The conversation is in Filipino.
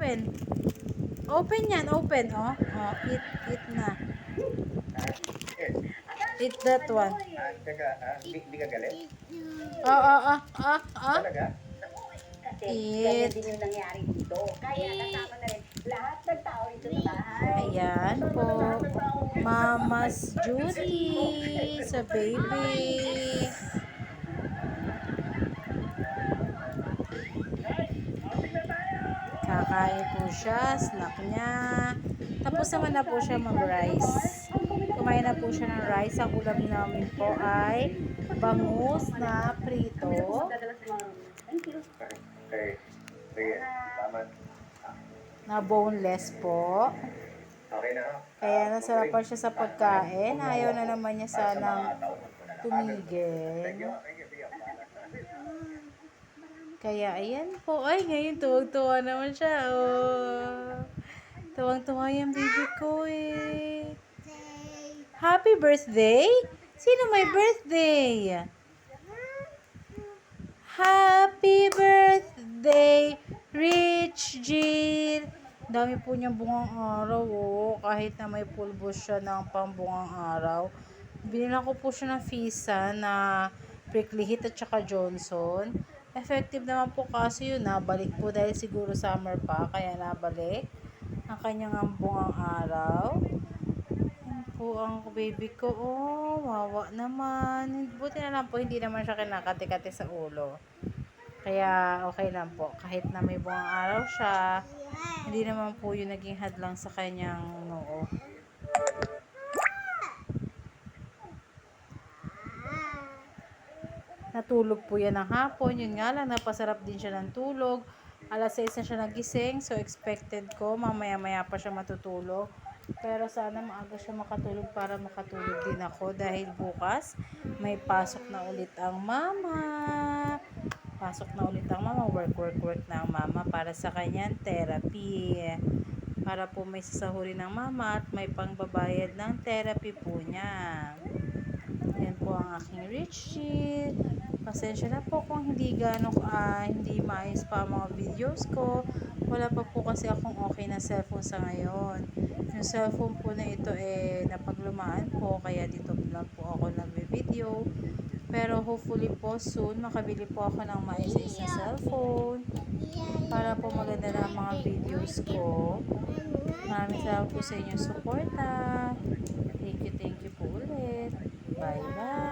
open. Open yan, open. Oh, eat na. Eat that one. Hindi ka galit? Talaga? Kasi Eat. ganyan din yung nangyari dito. Kaya kasama na rin lahat ng tao dito sa bahay. Ayan po. Mama's duty sa baby. Kakain po siya, snack niya. Tapos naman na po siya mag-rice. Kumain na po siya ng rice. Ang ulam namin po ay bangus na prito. Thank you. Okay. Sige. Salamat. Na boneless po. Okay na. Kaya nasarapan siya sa pagkain. Ayaw na naman niya sanang tumigil. Thank you. Kaya ayan po. Ay, ngayon tuwag-tuwa naman siya. Oh. Tuwang-tuwa yung baby ko eh. Happy birthday? Sino may birthday? Happy birthday, Rich Jill. Dami po niyang bungang araw, oh. Kahit na may pulbos siya ng pambungang araw. Binilan ko po siya ng Fisa na prickly heat at saka Johnson. Effective naman po kasi yun. Nabalik po dahil siguro summer pa, kaya nabalik ang kanyang bungang araw. Yan po ang baby ko. Oh, wawa naman. Buti na lang po, hindi naman siya kinakati-kati sa ulo. Kaya okay lang po. Kahit na may buong araw siya, hindi naman po yung naging hadlang sa kanyang noo. Natulog po yan ng hapon. Yun nga lang, napasarap din siya ng tulog. Alas 6 na siya nagising. So, expected ko, mamaya-maya pa siya matutulog. Pero sana maaga siya makatulog para makatulog din ako. Dahil bukas, may pasok na ulit ang mama. Pasok na ulit ang mama. Work na ang mama para sa kanyang therapy. Para po may sasahurin ng mama at may pangbabayad ng therapy po niya. Yan po ang aking Richie. Pasensya na po kung hindi hindi maayos pa ang mga videos ko. Wala pa po kasi akong okay na cellphone sa ngayon. Yung cellphone po na ito napaglumaan po, kaya dito lang po ako nagbe-video. Pero hopefully po soon makabili po ako ng maayos na cellphone para po maganda na ang mga videos ko. Maraming salamat po sa inyong suporta. Thank you po ulit. Bye bye.